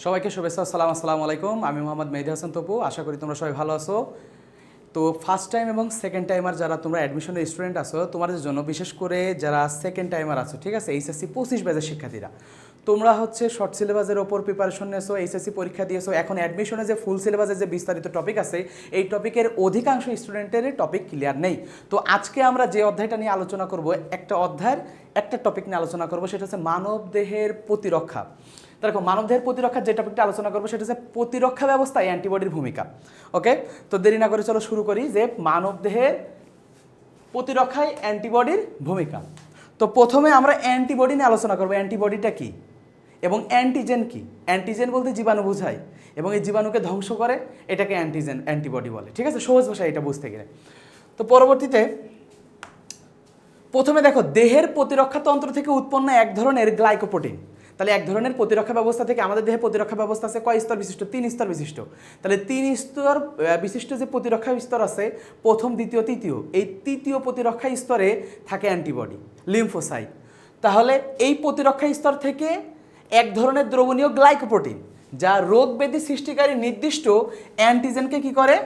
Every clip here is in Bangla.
সবাইকে শুভেচ্ছা আসসালামু আলাইকুম। আমি মোহাম্মদ মেহেদী হাসান তপু। আশা করি তোমরা সবাই ভালো আছো। তো ফার্স্ট টাইম এবং সেকেন্ড টাইমার যারা তোমরা অ্যাডমিশনের স্টুডেন্ট আছো, তোমাদের জন্য বিশেষ করে যারা সেকেন্ড টাইমার আছো, ঠিক আছে, এইচএসসি 25 ব্যাচের শিক্ষার্থীরা, তোমরা হচ্ছে শর্ট সিলেবাসের ওপর প্রিপারেশন নিয়েছো, এইচএসসি পরীক্ষা দিয়েছো। এখন অ্যাডমিশনে যে ফুল সিলেবাসের যে বিস্তারিত টপিক আছে, এই টপিকের অধিকাংশ স্টুডেন্টের টপিক ক্লিয়ার নেই। তো আজকে আমরা যে অধ্যায়টা নিয়ে আলোচনা করব, একটা অধ্যায়ের একটা টপিক নিয়ে আলোচনা করব, সেটা হচ্ছে মানবদেহের প্রতিরক্ষা। দেখো, মানবদেহের প্রতিরক্ষার যে টপিকটা আলোচনা করবো সেটা হচ্ছে প্রতিরক্ষা ব্যবস্থায় অ্যান্টিবডির ভূমিকা। ওকে, তো দেরি না করে চলো শুরু করি যে মানবদেহের প্রতিরক্ষায় অ্যান্টিবডির ভূমিকা। তো প্রথমে আমরা অ্যান্টিবডি নিয়ে আলোচনা করবো। অ্যান্টিবডিটা কি এবং অ্যান্টিজেন কি? অ্যান্টিজেন বলতে জীবাণু বোঝায় এবং এই জীবাণুকে ধ্বংস করে, এটাকে অ্যান্টিবডি বলে। ঠিক আছে, সহজ ভাষায় এটা বুঝতে গেলে। তো পরবর্তীতে প্রথমে দেখো, দেহের প্রতিরক্ষা তন্ত্র থেকে উৎপন্ন এক ধরনের গ্লাইকোপ্রোটিন। তাহলে এক ধরনের প্রতিরক্ষা ব্যবস্থা থেকে, আমাদের দেহে প্রতিরক্ষা ব্যবস্থা আছে কয় স্তর বিশিষ্ট? 3 স্তর বিশিষ্ট। তাহলে 3 স্তর বিশিষ্ট যে প্রতিরক্ষা স্তর আছে, প্রথম, দ্বিতীয়, তৃতীয়, এই তৃতীয় প্রতিরক্ষা স্তরে থাকে অ্যান্টিবডি, লিম্ফোসাইট। তাহলে এই প্রতিরক্ষা স্তর থেকে এক ধরনের দ্রবণীয় গ্লাইকোপ্রোটিন, যা রোগ ব্যাধি সৃষ্টিকারী নির্দিষ্ট অ্যান্টিজেনকে কি করে?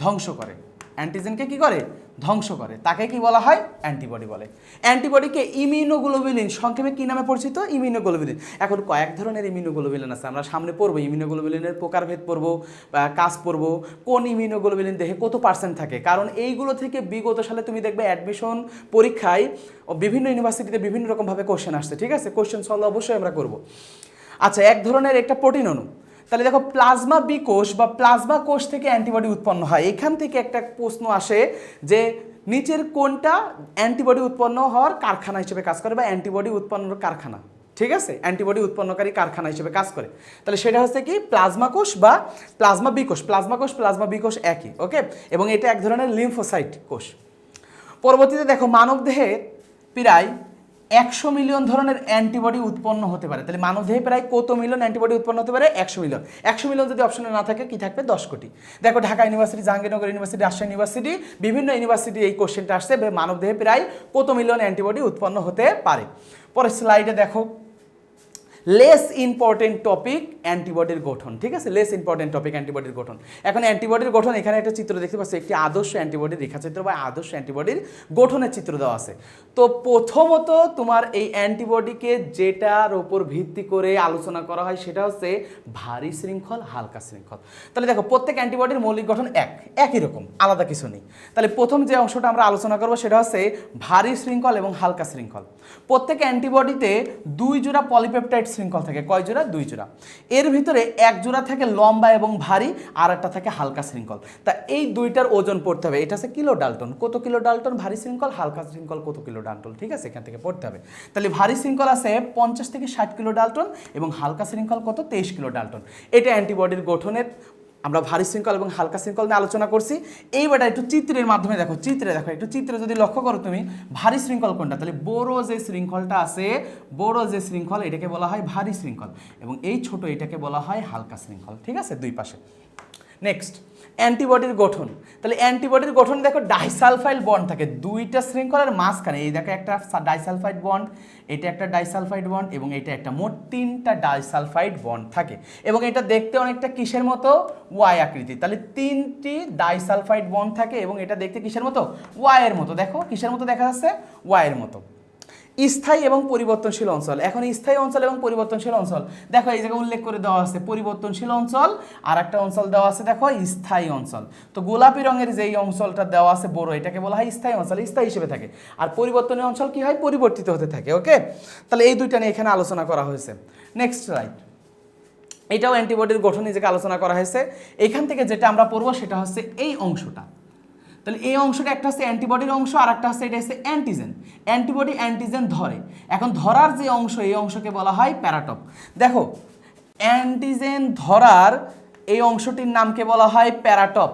ধ্বংস করে। অ্যান্টিজেনকে কি করে? ধ্বংস করে। তাকে কি বলা হয়? অ্যান্টিবডি বলে। অ্যান্টিবডিকে ইমিউনোগ্লোবুলিন, সংক্ষেপে কি নামে পরিচিত? ইমিউনোগ্লোবুলিন। এখন কয়েক ধরনের ইমিউনোগ্লোবুলিন আছে, আমরা সামনে পড়বো। ইমিউনোগ্লোবুলিনের প্রকারভেদ পড়বো, কাজ পড়বো, কোন ইমিউনোগ্লোবুলিন দেহে কত পার্সেন্ট থাকে। কারণ এইগুলো থেকে বিগত সালে তুমি দেখবে অ্যাডমিশন পরীক্ষায় বিভিন্ন ইউনিভার্সিটিতে বিভিন্ন রকমভাবে কোশ্চেন আসছে। ঠিক আছে, কোশ্চেন সলভ অবশ্যই আমরা করবো। আচ্ছা, এক ধরনের একটা প্রোটিন অণু। তাহলে দেখো, প্লাজমা বি কোষ বা প্লাজমা কোষ থেকে অ্যান্টিবডি উৎপন্ন হয়। এখান থেকে একটা প্রশ্ন আসে যে নিচের কোনটা অ্যান্টিবডি উৎপন্ন হওয়ার কারখানা হিসেবে কাজ করে বা অ্যান্টিবডি উৎপন্নের কারখানা? ঠিক আছে, অ্যান্টিবডি উৎপন্নকারী কারখানা হিসেবে কাজ করে। তাহলে সেটা হচ্ছে কি? প্লাজমা কোষ বা প্লাজমা বি কোষ। প্লাজমা কোষ, প্লাজমা বি কোষ একই। ওকে, এবং এটা এক ধরনের লিম্ফোসাইট কোষ। পরবর্তীতে দেখো, মানবদেহে প্রায় 100 মিলিয়ন ধরনের অ্যান্টিবডি উৎপন্ন হতে পারে। তাহলে মানবদেহে প্রায় কত মিলিয়ন অ্যান্টিবডি উৎপন্ন হতে পারে? 100 মিলিয়ন। 100 মিলিয়ন যদি অপশনে না থাকে, কি থাকবে? 10 কোটি। দেখো, Dhaka university, Jahangirnagar university, Rajshahi university, বিভিন্ন ইউনিভার্সিটি এই কোশ্চেনটা আসছে, মানবদেহে প্রায় কত মিলিয়ন অ্যান্টিবডি উৎপন্ন হতে পারে। পরের স্লাইডে দেখো, লেস ইম্পর্টেন্ট টপিক অ্যান্টিবডির গঠন। ঠিক আছে, লেস ইম্পর্টেন্ট টপিক অ্যান্টিবডির গঠন। এখন অ্যান্টিবডির গঠন, এখানে একটা চিত্র দেখতে পাচ্ছি, একটি আদর্শ অ্যান্টিবডির রেখাচিত্র বা আদর্শ অ্যান্টিবডির গঠনের চিত্র দেওয়া আছে। তো প্রথমত তোমার এই অ্যান্টিবডিকে যেটার ওপর ভিত্তি করে আলোচনা করা হয় সেটা হচ্ছে ভারী শৃঙ্খল, হালকা শৃঙ্খল। তাহলে দেখো, প্রত্যেক অ্যান্টিবডির মৌলিক গঠন একই রকম, আলাদা কিছু নেই। তাহলে প্রথম যে অংশটা আমরা আলোচনা করবো সেটা হচ্ছে ভারী শৃঙ্খল এবং হালকা শৃঙ্খল। প্রত্যেক অ্যান্টিবডিতে 2 জোড়া পলিপেপটাইড শৃঙ্খল থাকে। কয় জোড়া? 2 জোড়া। এর ভিতরে এক জোড়া থাকে লম্বা এবং ভারী, আর একটা থাকে হালকা শৃঙ্খল। তা এই দুইটার ওজন পড়তে হবে। এটা হচ্ছে কিলো ডাল্টন। কত কিলো ডাল্টন ভারী শৃঙ্খল, হালকা শৃঙ্খল কত কিলো ডাল্টন। ঠিক আছে, এখান থেকে পড়তে হবে। তাহলে ভারী শৃঙ্খল আছে 50 থেকে 60 কিলো ডাল্টন এবং হালকা শৃঙ্খল কত? 23 কিলো ডাল্টন। এটা অ্যান্টিবডির গঠনের, আমরা ভারী শৃঙ্খল এবং হালকা শৃঙ্খল নিয়ে আলোচনা করছি। এইবারটা একটু চিত্রের মাধ্যমে দেখো, চিত্রে দেখো, একটু চিত্রে যদি লক্ষ্য করো তুমি, ভারী শৃঙ্খল কোনটা? তাহলে বড় যে শৃঙ্খলটা আছে, বড় যে শৃঙ্খল, এটাকে বলা হয় ভারী শৃঙ্খল এবং এই ছোট এটাকে বলা হয় হালকা শৃঙ্খল। ঠিক আছে, দুই পাশে। নেক্সট, অ্যান্টিবডির গঠন। তাহলে অ্যান্টিবডির গঠন দেখো, ডাইসালফাইড বন্ড থাকে দুইটা শৃঙ্খলের মাঝখানে। এই দেখো, একটা ডাইসালফাইড বন্ড, এটা একটা ডাইসালফাইড বন্ড এবং এটা একটা, মোট 3টা ডাইসালফাইড বন্ড থাকে এবং এটা দেখতে অনেকটা কিসের মতো? ওয়াই আকৃতি। তাহলে 3টি ডাইসালফাইড বন্ড থাকে এবং এটা দেখতে কিসের মতো? ওয়াই এর মতো। দেখো, কিসের মতো দেখা যাচ্ছে? ওয়াই এর মতো। স্থায়ী এবং পরিবর্তনশীল অঞ্চল। এখন স্থায়ী অঞ্চল এবং পরিবর্তনশীল অঞ্চল দেখো, এই জায়গায় উল্লেখ করে দেওয়া আছে পরিবর্তনশীল অঞ্চল, আর একটা অঞ্চল দেওয়া আছে দেখো স্থায়ী অঞ্চল। তো গোলাপি রঙের যেই অঞ্চলটা দেওয়া আছে বড়, এটাকে বলা হয় স্থায়ী অঞ্চল, স্থায়ী হিসেবে থাকে। আর পরিবর্তনীয় অঞ্চল কি হয়? পরিবর্তিত হতে থাকে। ওকে, তাহলে এই দুইটা নিয়ে এখানে আলোচনা করা হয়েছে। Next slide. এটাও অ্যান্টিবডির গঠন নিজেকে আলোচনা করা হয়েছে। এখান থেকে যেটা আমরা পড়বো সেটা হচ্ছে এই অংশটা। তাহলে এই অংশটা একটা হচ্ছে অ্যান্টিবডির অংশ, আর একটা হচ্ছে এটা হচ্ছে অ্যান্টিজেন। অ্যান্টিবডি অ্যান্টিজেন ধরে। এখন ধরার যে অংশ, এই অংশকে বলা হয় প্যারাটপ। দেখো, অ্যান্টিজেন ধরার এই অংশটির নামকে বলা হয় প্যারাটপ।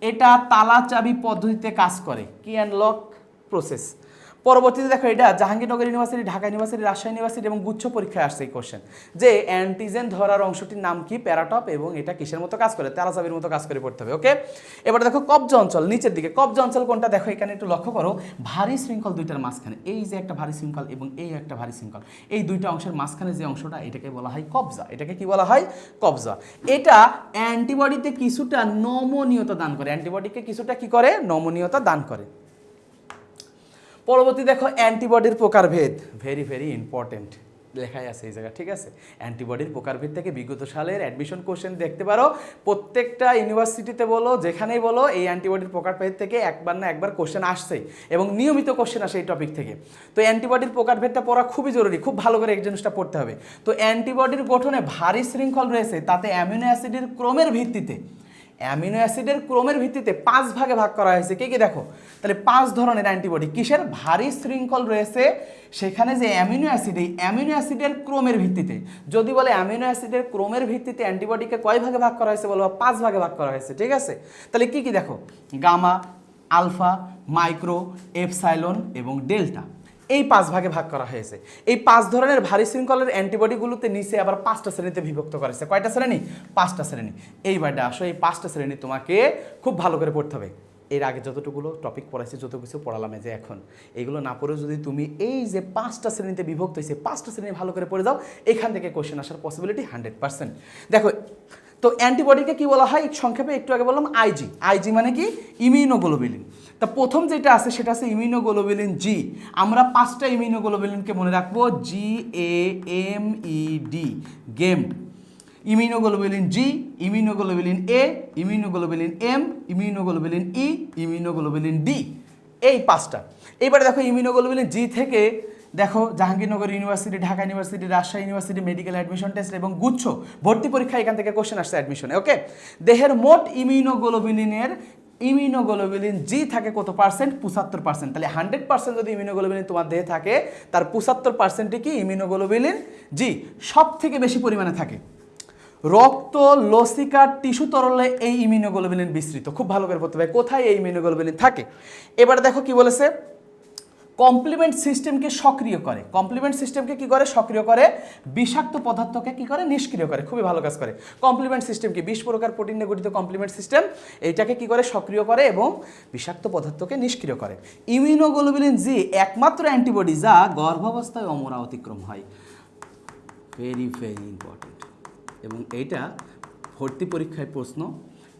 এটা তালা চাবি পদ্ধতিতে কাজ করে, কি অ্যান্ড লক প্রসেস। পরবর্তীতে দেখো এটা Jahangirnagar university, Dhaka university, Rajshahi university এবং গুচ্ছ পরীক্ষায় আসছে এই কোশ্চেন, যে অ্যান্টিজেন ধরার অংশটির নাম কি, প্যারাটপ, এবং এটা কিসের মতো কাজ করে, তেলাচাবির মতো কাজ করে পড়তে হবে। ওকে, এবার দেখো কবজ অঞ্চল, নিচের দিকে কবজ অঞ্চল কোনটা, দেখো এখানে একটু লক্ষ্য করো, ভারী শৃঙ্খল দুইটার মাঝখানে, এই যে একটা ভারী শৃঙ্খল এবং এই একটা ভারী শৃঙ্খল, এই দুইটা অংশের মাঝখানে যে অংশটা, এটাকে বলা হয় কবজা। এটাকে কি বলা হয়, কবজা। এটা অ্যান্টিবডিতে কিছুটা নমনীয়তা দান করে, অ্যান্টিবডিকে কিছুটা কি করে, নমনীয়তা দান করে। পরবর্তী দেখো অ্যান্টিবডির প্রকারভেদ, ভেরি ভেরি ইম্পর্টেন্ট, লেখাই আছে এই জায়গা, ঠিক আছে। অ্যান্টিবডির প্রকারভেদ থেকে বিগত সালের অ্যাডমিশন কোশ্চেন দেখতে পারো, প্রত্যেকটা ইউনিভার্সিটিতে বলো, যেখানেই বলো, এই অ্যান্টিবডির প্রকারভেদ থেকে একবার না একবার কোশ্চেন আসছে এবং নিয়মিত কোশ্চেন আসে এই টপিক থেকে। তো অ্যান্টিবডির প্রকারভেদটা পড়া খুবই জরুরি, খুব ভালো করে এই জিনিসটা পড়তে হবে। তো অ্যান্টিবডির গঠনে ভারী শৃঙ্খল রয়েছে, তাতে অ্যামিনো অ্যাসিডের ক্রমের ভিত্তিতে, অ্যামিনো অ্যাসিডের ক্রমের ভিত্তিতে 5 ভাগে ভাগ করা হয়েছে। কি কি দেখো, তাহলে 5 ধরনের অ্যান্টিবডি, কিসের, ভারী শৃঙ্খল রয়েছে, সেখানে যে অ্যামিনো অ্যাসিড, এই অ্যামিনো অ্যাসিডের ক্রমের ভিত্তিতে, যদি বলে অ্যামিনো অ্যাসিডের ক্রমের ভিত্তিতে অ্যান্টিবডিকে কয় ভাগে ভাগ করা হয়েছে, বলবো 5 ভাগে ভাগ করা হয়েছে, ঠিক আছে। তাহলে কি কি দেখো, গামা, আলফা, মাইক্রো, এপসাইলন এবং ডেল্টা, এই 5 ভাগে ভাগ করা হয়েছে। এই 5 ধরনের ভারী শৃঙ্খলের অ্যান্টিবডিগুলোতে নিচে আবার 5টা শ্রেণীতে বিভক্ত করেছে। কয়টা শ্রেণী, 5টা শ্রেণী। এইবারটা আসো, এই 5টা শ্রেণী তোমাকে খুব ভালো করে পড়তে হবে। এর আগে যতটুকুলো টপিক পড়াইছি, যত কিছু পড়ালাম, যে এখন এইগুলো না পড়েও যদি তুমি এই যে 5টা শ্রেণীতে বিভক্ত হয়েছে, 5টা শ্রেণী ভালো করে পড়ে যাও, এখান থেকে কোশ্চেন আসার পসিবিলিটি 100%। দেখো, তো অ্যান্টিবডিকে কি বলা হয়, সংক্ষেপে একটু আগে বললাম আইজি। আইজি মানে কি, ইমিউনোগ্লোবুলিন। তা প্রথম যেটা আছে সেটা আছে ইমিউনোগ্লোবুলিন জি। আমরা 5টা ইমিউনোগ্লোবুলিনকে মনে রাখবো, GAMED, game. Immunoglobulin G, immunoglobulin A, immunoglobulin M, immunoglobulin E, immunoglobulin D, এই 5টা। এবারে দেখো ইমিউনোগ্লোবুলিন জি থেকে দেখো Jahangirnagar university, Dhaka university, Rajshahi university medical admission test এবং গুচ্ছ ভর্তি পরীক্ষা, এখান থেকে কোশ্চেন আসছে অ্যাডমিশনে। ওকে, দেহের মোট ইমিউনোগ্লোবুলিন জি থাকে কত পার্সেন্ট, 75%। তাহলে 100% যদি ইমিউনোগ্লোবুলিন তোমার দেহে থাকে, তার 75%ই কি, ইমিউনোগ্লোবুলিন জি। সব থেকে বেশি পরিমাণে থাকে রক্ত, লসিকা, টিস্যু তরলে এই ইমিউনোগ্লোবুলিন বিস্তৃত। খুব ভালো করে বলতে হবে কোথায় এই ইমিউনোগ্লোবুলিন থাকে। এবারে দেখো কি বলেছে, কমপ্লিমেন্ট সিস্টেমকে সক্রিয় করে, কমপ্লিমেন্ট সিস্টেমকে কি করে, সক্রিয় করে, বিষাক্ত পদার্থকে কি করে, নিষ্ক্রিয় করে। খুবই ভালো কাজ করে কমপ্লিমেন্ট সিস্টেম, কি 20 প্রকার প্রোটিনে গঠিত কমপ্লিমেন্ট সিস্টেম, এইটাকে কি করে, সক্রিয় করে এবং বিষাক্ত পদার্থকে নিষ্ক্রিয় করে। ইমিউনোগ্লোবুলিন জি একমাত্র অ্যান্টিবডি যা গর্ভাবস্থায় অমরা অতিক্রম হয়, ভেরি ভেরি ইম্পর্টেন্ট। এবং এইটা ভর্তি পরীক্ষায় প্রশ্ন,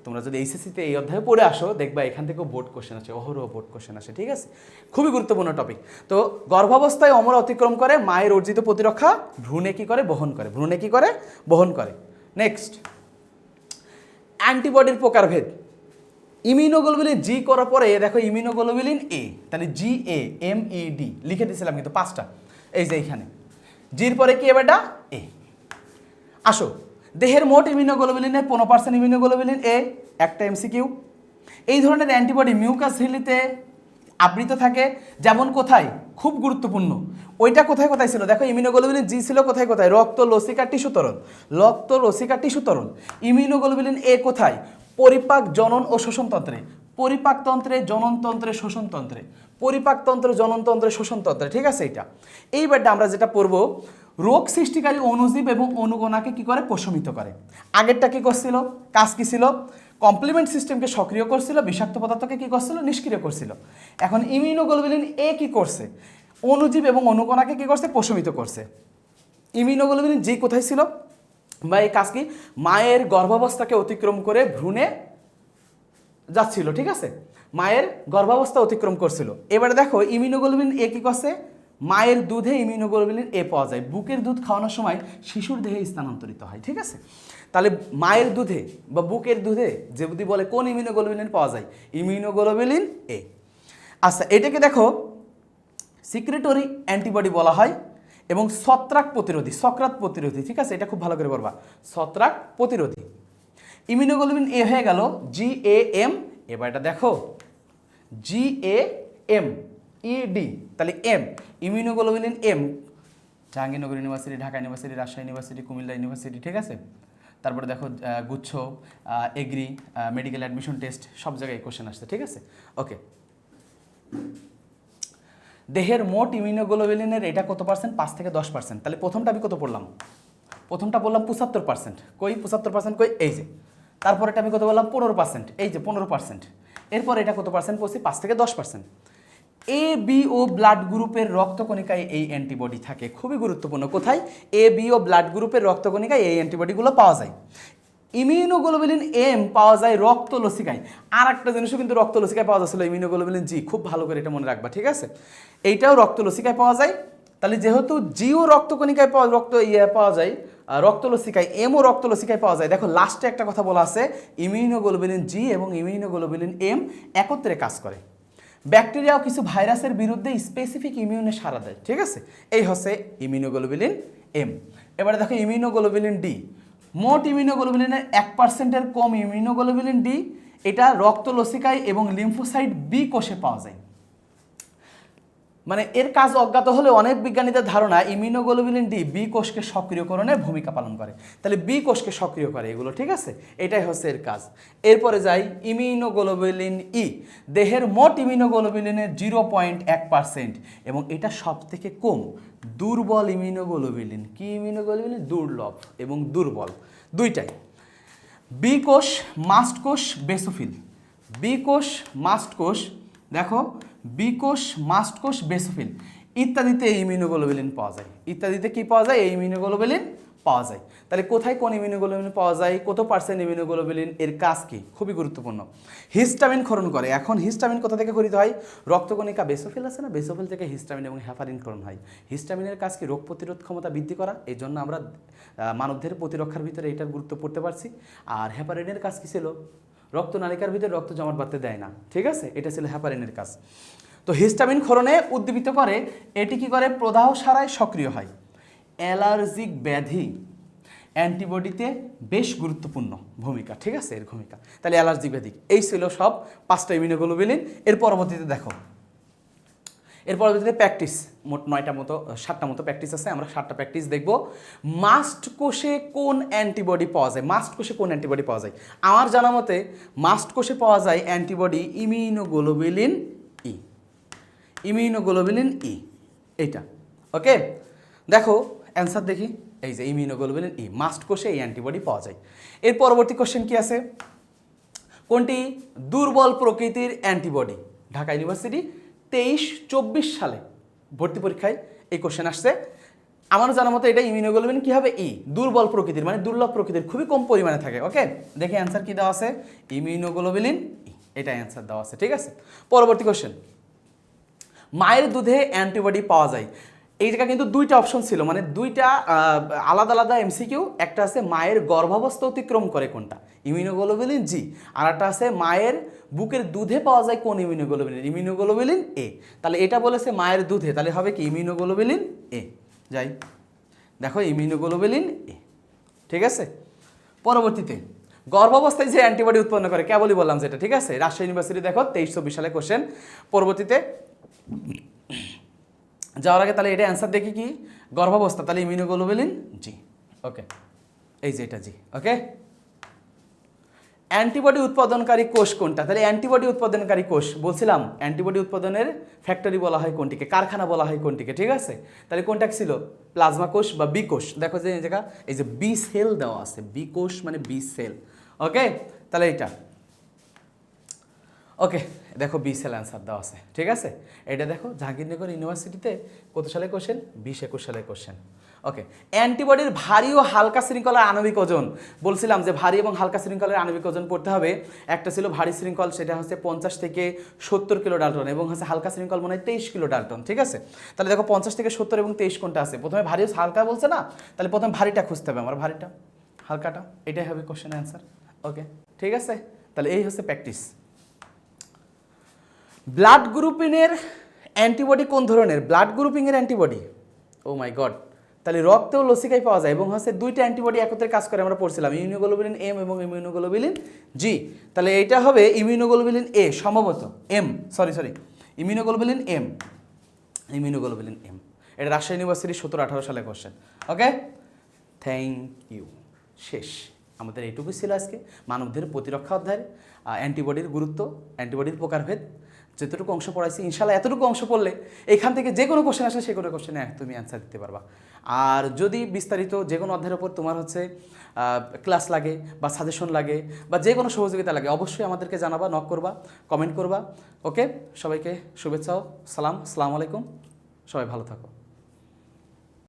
তোমরা যদি এইচএসসিতে এই অধ্যায়ে পড়ে আসো, দেখবা এখান থেকেও বোর্ড কোশ্চেন আছে, অহরহ বোর্ড কোশ্চেন আসে, ঠিক আছে। খুবই গুরুত্বপূর্ণ টপিক। তো গর্ভাবস্থায় অমরা অতিক্রম করে, মায়ের অর্জিত প্রতিরক্ষা ভ্রূণে কি করে, বহন করে, ভ্রূণে কি করে, বহন করে। নেক্সট, অ্যান্টিবডির প্রকারভেদ। ইমিউনোগ্লোবুলিন জি করার পরে দেখো ইমিউনোগ্লোবুলিন এ, তাহলে GAMED লিখে দিয়েছিলাম কিন্তু 5টা, এই যে এইখানে জির পরে কি এবারটা এ। আসো, দেহের মোট ইমিউনোগ্লোবুলিনের 15% ইমিউনোগ্লোবুলিন এ, একটা MCQ। এই ধরনের অ্যান্টিবডি মিউকাস ঝিল্লিতে আবৃত থাকে, যেমন কোথায়, খুব গুরুত্বপূর্ণ, ওইটা কোথায় কোথায় ছিল, দেখো ইমিউনোগ্লোবুলিন জি ছিল কোথায় কোথায়, রক্ত, লসিকা, টিস্যু তরল, রক্ত, লসিকা, টিস্যু তরল। ইমিউনোগ্লোবুলিন এ কোথায়, পরিপাক, জনন ও শ্বসনতন্ত্রে, পরিপাকতন্ত্রে, জননতন্ত্রে, শ্বসনতন্ত্রে, পরিপাকতন্ত্র, জননতন্ত্রে, শ্বসনতন্ত্রে, ঠিক আছে। এইবারটা আমরা যেটা পড়বো, রোগ সৃষ্টিকারী অণুজীব এবং অণুকণাকে কি করে, প্রশমিত করে। আগেরটা কি করছিল, কাজ কি ছিল, কমপ্লিমেন্ট সিস্টেমকে সক্রিয় করছিল, বিষাক্ত পদার্থকে কি করছিল, নিষ্ক্রিয় করছিল। এখন ইমিউনোগ্লোবুলিন এ কি করছে, অণুজীব এবং অণুকণাকে কি করছে, প্রশমিত করছে। ইমিউনোগ্লোবুলিন জি কোথায় ছিল, বা এই কাজ কি, মায়ের গর্ভাবস্থাকে অতিক্রম করে ভ্রূণে যাচ্ছিল, ঠিক আছে, মায়ের গর্ভাবস্থা অতিক্রম করছিল। এবারে দেখো ইমিউনোগ্লোবুলিন এ কি করছে, মায়ের দুধে ইমিউনোগ্লোবুলিন এ পাওয়া যায়, বুকের দুধ খাওয়ানোর সময় শিশুর দেহে স্থানান্তরিত হয়, ঠিক আছে। তাহলে মায়ের দুধে বা বুকের দুধে যদি বলে কোন ইমিউনোগ্লোবুলিন পাওয়া যায়, ইমিউনোগ্লোবুলিন এ। আচ্ছা, এটাকে দেখো সিক্রেটরি অ্যান্টিবডি বলা হয় এবং ছত্রাক প্রতিরোধী, সক্রাত প্রতিরোধী, ঠিক আছে, এটা খুব ভালো করে বলবা, ছত্রাক প্রতিরোধী। ইমিউনোগ্লোবুলিন এ হয়ে গেল GAM। এবার এটা দেখো GAMED, তাহলে M, immunoglobulin M, Jahangirnagar university, Dhaka university, Rajshahi university, Comilla university, ঠিক আছে। তারপরে দেখো গুচ্ছ, এগ্রি, মেডিকেল অ্যাডমিশন টেস্ট, সব জায়গায় কোশ্চেন আসছে, ঠিক আছে। ওকে, দেহের মোট ইমিউনোগ্লোবুলিনের এটা কত পার্সেন্ট? 5 থেকে 10%। তাহলে প্রথমটা আমি কত পড়লাম? প্রথমটা বললাম 75%। কই 75% কই? এই যে। তারপর এটা আমি কত বললাম? 15%। এই যে 15%। এরপর এটা কত পার্সেন্ট পড়ছি? 5 থেকে 10%। এ বি ও ব্লাড গ্রুপের রক্তকণিকায় এই অ্যান্টিবডি থাকে। খুবই গুরুত্বপূর্ণ। কোথায়? এ বি ও ব্লাড গ্রুপের রক্তকণিকায় এই অ্যান্টিবডিগুলো পাওয়া যায়। ইমিউনোগ্লোবুলিন এম পাওয়া যায় রক্তলসিকায়। আর একটা জিনিসও কিন্তু রক্তলসিকায় পাওয়া যাচ্ছিল, ইমিউনোগ্লোবুলিন জি। খুব ভালো করে এটা মনে রাখবা, ঠিক আছে? এইটাও রক্তলসিকায় পাওয়া যায়। তাহলে যেহেতু জিও রক্তকণিকায় পাওয়া যায়, রক্তলসিকায়, এমও রক্তলসিকায় পাওয়া যায়। দেখো লাস্টে একটা কথা বলা আছে, ইমিউনোগ্লোবুলিন জি এবং ইমিউনোগ্লোবুলিন এম একত্রে কাজ করে। ব্যাকটেরিয়া ও কিছু ভাইরাসের বিরুদ্ধে স্পেসিফিক ইমিউনে সাড়া দেয়, ঠিক আছে? এই হচ্ছে ইমিউনোগ্লোবুলিন এম। এবারে দেখো ইমিউনোগ্লোবুলিন ডি। মোট ইমিউনোগ্লোবুলিনের 1%-এর কম ইমিউনোগ্লোবুলিন ডি, এটা রক্তলসিকায় এবং লিম্ফোসাইট বি কোষে পাওয়া যায়। মানে এর কাজ অজ্ঞাত হলে অনেক বিজ্ঞানীদের ধারণা ইমিউনোগ্লোবুলিন ডি বি কোষকে সক্রিয়করণে ভূমিকা পালন করে। তাহলে বি কোষকে সক্রিয় করে এগুলো, ঠিক আছে? এটাই হচ্ছে এর কাজ। এরপরে যাই ইমিউনোগ্লোবুলিন ই। দেহের মোট ইমিউনোগ্লোবুলিনের 0.1% এবং এটা সব থেকে কম। দুর্বল ইমিউনোগ্লোবুলিন। কি ইমিউনোগ্লোবুলিন? দুর্লভ এবং দুর্বল, দুইটাই। বি কোষ, মাস্ট কোষ, বেসোফিল। বি কোষ, মাস্ট কোষ, দেখো বি কোষ, মাস্ট কোষ, বেসোফিল ইত্যাদিতে এই ইমিউনোগ্লোবুলিন পাওয়া যায়। ইত্যাদিতে কি পাওয়া যায়? এই ইমিউনোগ্লোবুলিন পাওয়া যায়। তাহলে কোথায় কোন ইমিউনোগ্লোবুলিন পাওয়া যায়, কত পার্সেন্ট ইমিউনোগ্লোবুলিন, এর কাজ কি? খুবই গুরুত্বপূর্ণ। হিস্টামিন ক্ষরণ করে। এখন হিস্টামিন কোথা থেকে ক্ষরিত হয়? রক্তকণিকা বেসোফিল আছে না, বেসোফিল থেকে হিস্টামিন এবং হেপারিন ক্ষরণ হয়। হিস্টামিনের কাজ কি? রোগ প্রতিরোধ ক্ষমতা বৃদ্ধি করা। এই জন্য আমরা মানবদের প্রতিরক্ষার ভিতরে এটার গুরুত্ব পড়তে পারছি। আর হেপারিনের কাজ কি ছিল? রক্তনালিকার ভিতরে রক্ত জমাট বাঁধতে দেয় না, ঠিক আছে? এটা ছিল হেপারিনের কাজ। তো হিস্টামিন ক্ষরণে উদ্দীপিত করে। এটি কি করে? প্রদাহ সারায় সক্রিয় হয়। অ্যালার্জিক ব্যাধি অ্যান্টিবডিতে বেশ গুরুত্বপূর্ণ ভূমিকা, ঠিক আছে? এর ভূমিকা। তাহলে অ্যালার্জিক ব্যাধি। এই ছিল সব 5টা ইমিউনোগ্লোবুলিন। এর পরবর্তীতে দেখো, এর পরবর্তীতে প্র্যাকটিস। মোট 9টা মতো 7টা মতো প্র্যাকটিস আছে। আমরা 7টা প্র্যাকটিস দেখব। মাস্ট কোষে কোন অ্যান্টিবডি পাওয়া যায়? মাস্ট কোষে কোন অ্যান্টিবডি পাওয়া যায়? আমার জানা মতে মাস্ট কোষে পাওয়া যায় অ্যান্টিবডি ইমিউনোগ্লোবুলিন ই। ইমিউনোগ্লোবুলিন ই, এইটা। ওকে, দেখো অ্যান্সার দেখি। এই যে ইমিউনোগ্লোবুলিন ই, মাস্ট কোষে এই অ্যান্টিবডি পাওয়া যায়। এর পরবর্তী কোশ্চেন কি আছে? কোনটি দুর্বল প্রকৃতির অ্যান্টিবডি? ঢাকা ইউনিভার্সিটি 23-24 সালে ভর্তি পরীক্ষায় এই কোশ্চেন আসছে। আমার জানার মতো এটা ইমিউনোগ্লোবুলিন কি হবে? ই, দুর্বল প্রকৃতির, মানে দুর্লভ প্রকৃতির, খুবই কম পরিমাণে থাকে। ওকে, দেখি অ্যান্সার কি দেওয়া আছে। ইমিউনোগ্লোবুলিন ই, এটা অ্যান্সার দেওয়া আছে, ঠিক আছে? পরবর্তী কোশ্চেন, মায়ের দুধে অ্যান্টিবডি পাওয়া যায়। এই জায়গা কিন্তু 2টা অপশন ছিল, মানে 2টা আলাদা আলাদা এমসিকিউ। একটা আছে মায়ের গর্ভাবস্থা অতিক্রম করে কোনটা? ইমিউনোগ্লোবুলিন জি। আর একটা আছে মায়ের বুকের দুধে পাওয়া যায় কোন ইমিউনোগ্লোবুলিন? Immunoglobulin A. তাহলে এটা বলেছে মায়ের দুধে, তাহলে হবে কি? Immunoglobulin A. যাই দেখো ইমিউনোগ্লোবুলিন এ, ঠিক আছে? পরবর্তীতে গর্ভাবস্থায় যে অ্যান্টিবডি উৎপন্ন করে, কেবলই বললাম যেটা, ঠিক আছে? রাজশাহী ইউনিভার্সিটি দেখো 23-24 সালে কোশ্চেন। পরবর্তীতে যাওয়ার আগে তাহলে এটা অ্যান্সার দেখি কি? গর্ভাবস্থা, তাহলে ইমিউনোগ্লোবুলিন জি। ওকে, এই যে এটা জি। ওকে, অ্যান্টিবডি উৎপাদনকারী কোষ কোনটা? তাহলে অ্যান্টিবডি উৎপাদনকারী কোষ বলছিলাম, অ্যান্টিবডি উৎপাদনের ফ্যাক্টরি বলা হয় কোনটিকে? কারখানা বলা হয় কোনটিকে? ঠিক আছে, তাহলে কোনটা ছিল? প্লাজমা কোষ বা বি কোষ। দেখো যে এই জায়গা এই যে বি সেল দেওয়া আছে, বি কোষ মানে বি সেল। ওকে, তাহলে এটা ওকে, দেখো বি সেল অ্যান্সার দেওয়া আছে, ঠিক আছে? এটা দেখো জাহাঙ্গীরনগর ইউনিভার্সিটিতে কত সালে কোশ্চেন? 20-21 সালে কোশ্চেন। ওকে, অ্যান্টিবডির ভারী ও হালকা শৃঙ্খলার আণবিক ওজন। বলছিলাম যে ভারী এবং হালকা শৃঙ্খলের আণবিক ওজন পড়তে হবে। একটা ছিল ভারী শৃঙ্খল, সেটা হচ্ছে 50 থেকে 70 কিলো ডাল্টন, এবং হচ্ছে হালকা শৃঙ্খল মনে হয় 23 কিলো ডাল্টন, ঠিক আছে? তাহলে দেখো 50 থেকে 70 এবং 23 কোনটা আছে? প্রথমে ভারী ও হালকা বলছে না, তাহলে প্রথমে ভারীটা খুঁজতে হবে আমার, ভারীটা, হালকাটা, এটাই হবে কোশ্চেন অ্যান্সার। ওকে, ঠিক আছে? তাহলে এই হচ্ছে প্র্যাকটিস। ব্লাড গ্রুপিংয়ের অ্যান্টিবডি কোন ধরনের? ব্লাড গ্রুপিংয়ের অ্যান্টিবডি, ও মাই গড। তাহলে রক্তেও লসিকায় পাওয়া যায়, এবং হচ্ছে 2টা অ্যান্টিবডি একত্রে কাজ করে, আমরা পড়ছিলাম ইমিউনোগ্লোবুলিন এম এবং ইমিউনোগ্লোবুলিন জি। তাহলে এইটা হবে ইমিউনোগ্লোবুলিন এ সম্ভবত, M, sorry immunoglobulin M, immunoglobulin M. এটা রাজশাহী ইউনিভার্সিটি 17-18 সালে কোশ্চেন। Okay, thank you. শেষ, আমাদের এইটুকুই ছিল আজকে মানবদের প্রতিরক্ষা অধ্যায়ের অ্যান্টিবডির গুরুত্ব, অ্যান্টিবডির প্রকারভেদ। যতটুকু অংশ পড়াইছি ইনশাল্লাহ এতটুকু অংশ পড়লে এখান থেকে যে কোনো কোশ্চেন আসলে সে কোনো কোশ্চেনে তুমি অ্যান্সার দিতে পারবা। আর যদি বিস্তারিত যে কোনো অধ্যায়ের উপর তোমার হচ্ছে ক্লাস লাগে বা সাজেশন লাগে বা যে কোনো সহযোগিতা লাগে অবশ্যই আমাদেরকে জানাবা, নক করবা, কমেন্ট করবা। ওকে, সবাইকে শুভেচ্ছা ও সালাম, আসসালামু আলাইকুম, সবাই ভালো থাকো।